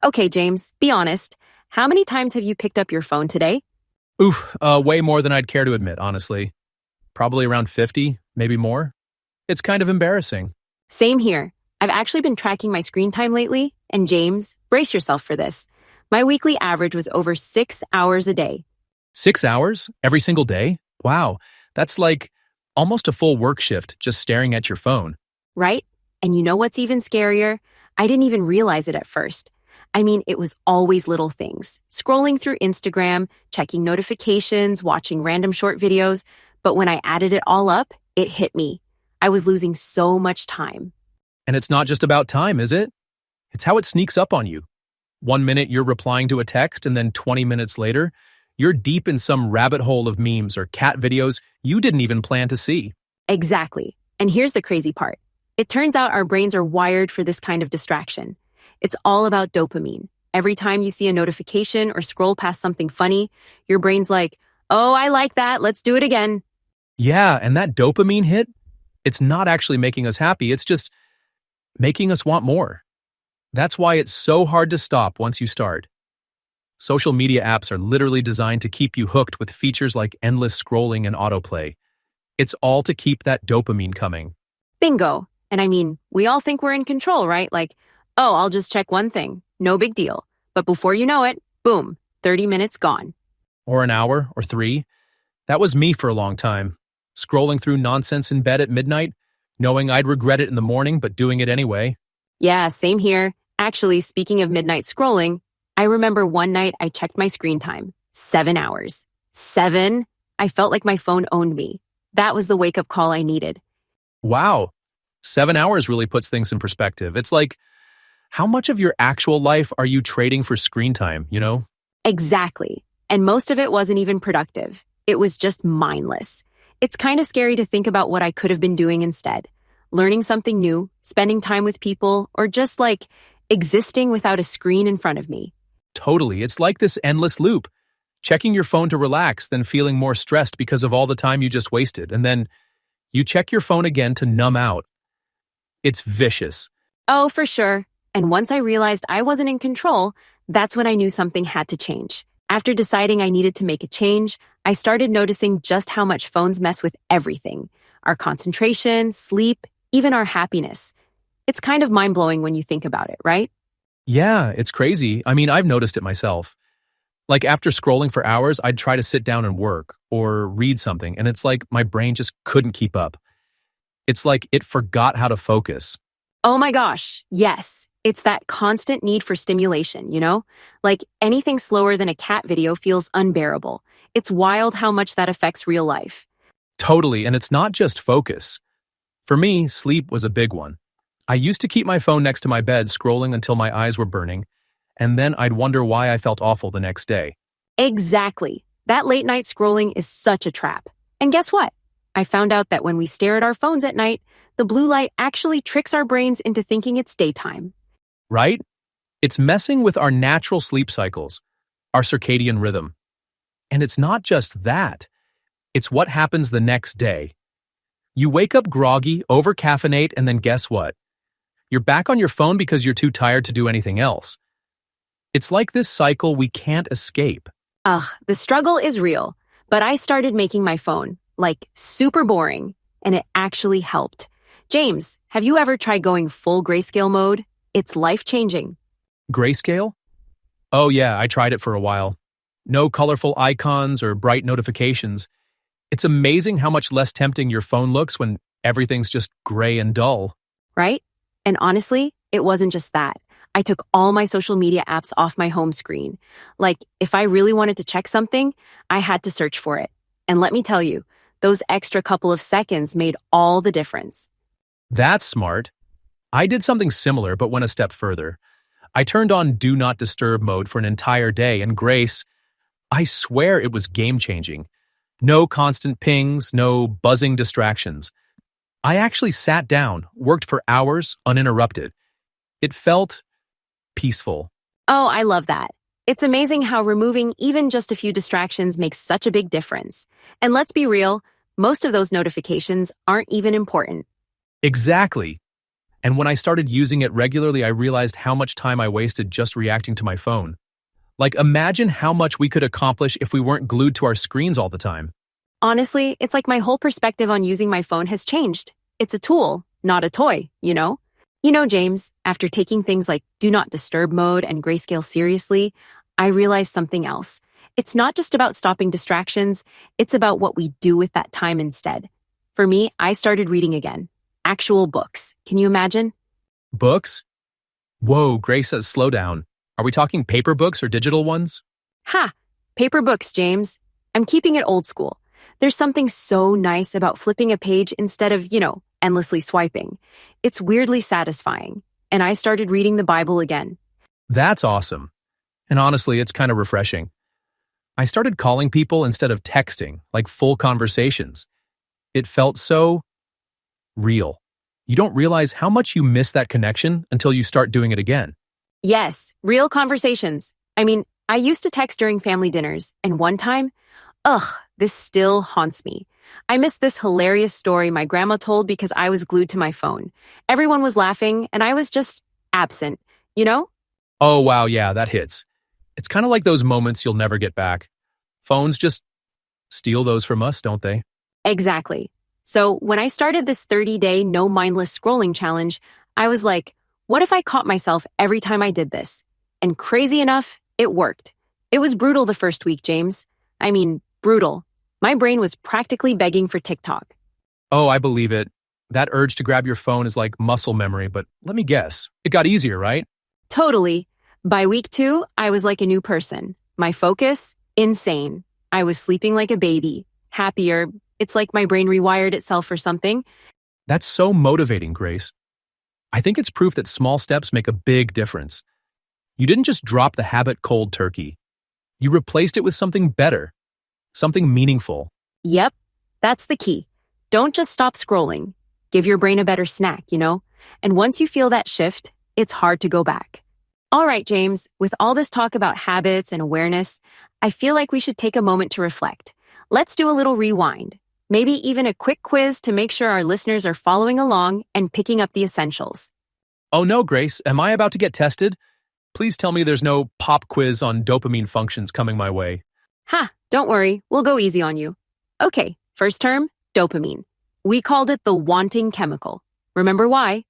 Okay, James, be honest. How many times have you picked up your phone today? Oof, way more than I'd care to admit, honestly. Probably around 50, maybe more. It's kind of embarrassing. Same here. I've actually been tracking my screen time lately, and James, brace yourself for this. My weekly average was over 6 hours a day, 6 hours? Every single day? Wow, that's like almost a full work shift just staring at your phone. right? And you know what's even scarier? I didn't even realize it at first. I mean, it was always little things. Scrolling through Instagram, checking notifications, watching random short videos. But when I added it all up, it hit me. I was losing so much time. And it's not just about time, is it? It's how it sneaks up on you. 1 minute you're replying to a text, and then 20 minutes later, you're deep in some rabbit hole of memes or cat videos you didn't even plan to see. Exactly. And here's the crazy part. It turns out our brains are wired for this kind of distraction. It's all about dopamine. Every time you see a notification or scroll past something funny, your brain's like, oh, I like that. Let's do it again. Yeah, and that dopamine hit, it's not actually making us happy, it's just making us want more. That's why it's so hard to stop once you start. Social media apps are literally designed to keep you hooked with features like endless scrolling and autoplay. It's all to keep that dopamine coming. Bingo. And I mean, we all think we're in control, right? Like, oh, I'll just check one thing. No big deal. But before you know it, boom, 30 minutes gone. Or an hour, or 3. That was me for a long time. Scrolling through nonsense in bed at midnight, knowing I'd regret it in the morning, but doing it anyway. Yeah, same here. Actually, speaking of midnight scrolling, I remember one night I checked my screen time. 7 hours. 7? I felt like my phone owned me. That was the wake-up call I needed. Wow. 7 hours really puts things in perspective. It's like, how much of your actual life are you trading for screen time, you know? Exactly. And most of it wasn't even productive. It was just mindless. It's kind of scary to think about what I could have been doing instead. Learning something new, spending time with people, or just like existing without a screen in front of me. Totally. It's like this endless loop. Checking your phone to relax, then feeling more stressed because of all the time you just wasted. And then you check your phone again to numb out. It's vicious. Oh, for sure. And once I realized I wasn't in control, that's when I knew something had to change. After deciding I needed to make a change, I started noticing just how much phones mess with everything. Our concentration, sleep, even our happiness. It's kind of mind-blowing when you think about it, right? Yeah, it's crazy. I mean, I've noticed it myself. Like after scrolling for hours, I'd try to sit down and work or read something, and it's like my brain just couldn't keep up. It's like it forgot how to focus. Oh my gosh, yes. It's that constant need for stimulation, you know? Like anything slower than a cat video feels unbearable. It's wild how much that affects real life. Totally, and it's not just focus. For me, sleep was a big one. I used to keep my phone next to my bed scrolling until my eyes were burning, and then I'd wonder why I felt awful the next day. Exactly. That late night scrolling is such a trap. And guess what? I found out that when we stare at our phones at night, the blue light actually tricks our brains into thinking it's daytime. Right? It's messing with our natural sleep cycles, our circadian rhythm. And it's not just that. It's what happens the next day. You wake up groggy, over-caffeinate, and then guess what? You're back on your phone because you're too tired to do anything else. It's like this cycle we can't escape. Ugh, the struggle is real. But I started making my phone, like, super boring, and it actually helped. James, have you ever tried going full grayscale mode? It's life-changing. Grayscale? Oh yeah, I tried it for a while. No colorful icons or bright notifications. It's amazing how much less tempting your phone looks when everything's just gray and dull. Right? And honestly, it wasn't just that. I took all my social media apps off my home screen. Like, if I really wanted to check something, I had to search for it. And let me tell you, those extra couple of seconds made all the difference. That's smart. I did something similar but went a step further. I turned on Do Not Disturb mode for an entire day, and Grace, I swear it was game-changing. No constant pings, no buzzing distractions. I actually sat down, worked for hours, uninterrupted. It felt peaceful. Oh, I love that. It's amazing how removing even just a few distractions makes such a big difference. And let's be real, most of those notifications aren't even important. Exactly. And when I started using it regularly, I realized how much time I wasted just reacting to my phone. Like, imagine how much we could accomplish if we weren't glued to our screens all the time. Honestly, it's like my whole perspective on using my phone has changed. It's a tool, not a toy, you know? You know, James, after taking things like do not disturb mode and grayscale seriously, I realized something else. It's not just about stopping distractions, it's about what we do with that time instead. For me, I started reading again. Actual books. Can you imagine? Books? Whoa, Grace says slow down. Are we talking paper books or digital ones? Ha! Paper books, James. I'm keeping it old school. There's something so nice about flipping a page instead of, endlessly swiping. It's weirdly satisfying. And I started reading the Bible again. That's awesome. And honestly, it's kind of refreshing. I started calling people instead of texting, like full conversations. It felt so real. You don't realize how much you miss that connection until you start doing it again. Yes, real conversations. I mean, I used to text during family dinners, and one time, this still haunts me. I missed this hilarious story my grandma told because I was glued to my phone. Everyone was laughing, and I was just absent, you know? Oh, wow, yeah, that hits. It's kind of like those moments you'll never get back. Phones just steal those from us, don't they? Exactly. So when I started this 30-day no mindless scrolling challenge, I was like, what if I caught myself every time I did this? And crazy enough, it worked. It was brutal the first week, James. I mean, brutal. My brain was practically begging for TikTok. Oh, I believe it. That urge to grab your phone is like muscle memory, but let me guess. It got easier, right? Totally. By week 2, I was like a new person. My focus, insane. I was sleeping like a baby, happier. It's like my brain rewired itself or something. That's so motivating, Grace. I think it's proof that small steps make a big difference. You didn't just drop the habit cold turkey. You replaced it with something better, something meaningful. Yep, that's the key. Don't just stop scrolling. Give your brain a better snack, And once you feel that shift, it's hard to go back. All right, James, with all this talk about habits and awareness, I feel like we should take a moment to reflect. Let's do a little rewind. Maybe even a quick quiz to make sure our listeners are following along and picking up the essentials. Oh no, Grace, am I about to get tested? Please tell me there's no pop quiz on dopamine functions coming my way. Don't worry, we'll go easy on you. Okay, first term, dopamine. We called it the wanting chemical. Remember why?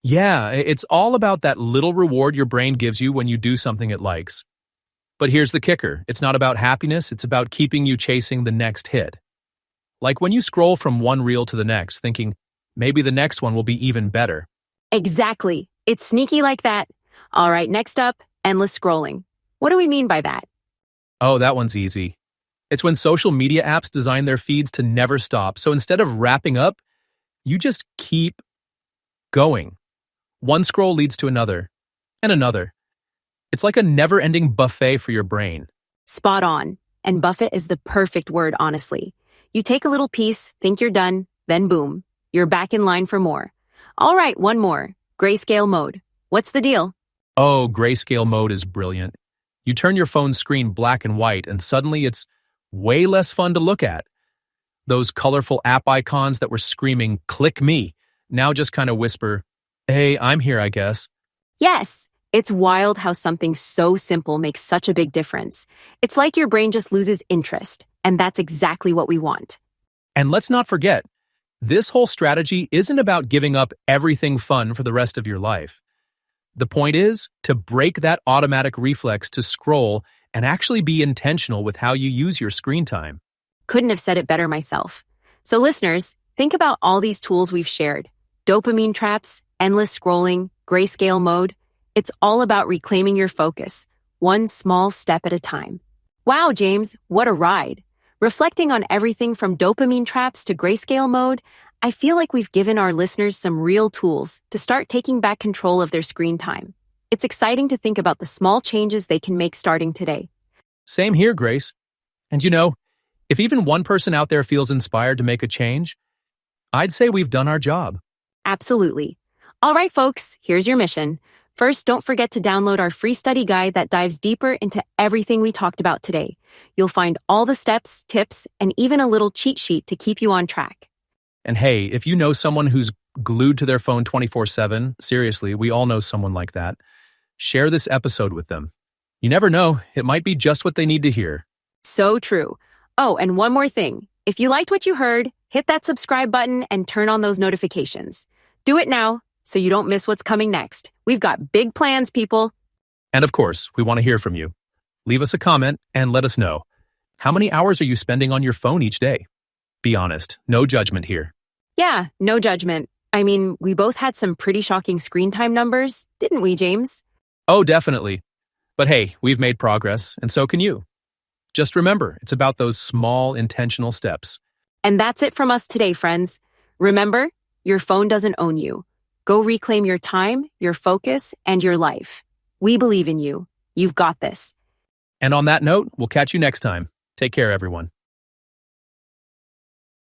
Yeah, it's all about that little reward your brain gives you when you do something it likes. But here's the kicker. It's not about happiness, it's about keeping you chasing the next hit. Like when you scroll from one reel to the next, thinking, maybe the next one will be even better. Exactly. It's sneaky like that. All right, next up, endless scrolling. What do we mean by that? Oh, that one's easy. It's when social media apps design their feeds to never stop. So instead of wrapping up, you just keep going. One scroll leads to another, and another. It's like a never-ending buffet for your brain. Spot on. And buffet is the perfect word, honestly. You take a little piece, think you're done, then boom, you're back in line for more. All right, one more. Grayscale mode. What's the deal? Oh, grayscale mode is brilliant. You turn your phone's screen black and white, and suddenly it's way less fun to look at. Those colorful app icons that were screaming, "Click me," now just kind of whisper, "Hey, I'm here, I guess." Yes, it's wild how something so simple makes such a big difference. It's like your brain just loses interest, and that's exactly what we want. And let's not forget, this whole strategy isn't about giving up everything fun for the rest of your life. The point is to break that automatic reflex to scroll and actually be intentional with how you use your screen time. Couldn't have said it better myself. So listeners, think about all these tools we've shared. Dopamine traps, endless scrolling, grayscale mode. It's all about reclaiming your focus, one small step at a time. Wow, James, what a ride. Reflecting on everything from dopamine traps to grayscale mode, I feel like we've given our listeners some real tools to start taking back control of their screen time. It's exciting to think about the small changes they can make starting today. Same here, Grace. And if even one person out there feels inspired to make a change, I'd say we've done our job. Absolutely. All right, folks, here's your mission. First, don't forget to download our free study guide that dives deeper into everything we talked about today. You'll find all the steps, tips, and even a little cheat sheet to keep you on track. And hey, if you know someone who's glued to their phone 24/7. Seriously, we all know someone like that. Share this episode with them. You never know, it might be just what they need to hear. So true. Oh, and one more thing. If you liked what you heard, hit that subscribe button and turn on those notifications. Do it now so you don't miss what's coming next. We've got big plans, people. And of course, we want to hear from you. Leave us a comment and let us know. How many hours are you spending on your phone each day? Be honest, no judgment here. Yeah, no judgment. I mean, we both had some pretty shocking screen time numbers, didn't we, James? Oh, definitely. But hey, we've made progress, and so can you. Just remember, it's about those small, intentional steps. And that's it from us today, friends. Remember, your phone doesn't own you. Go reclaim your time, your focus, and your life. We believe in you. You've got this. And on that note, we'll catch you next time. Take care, everyone.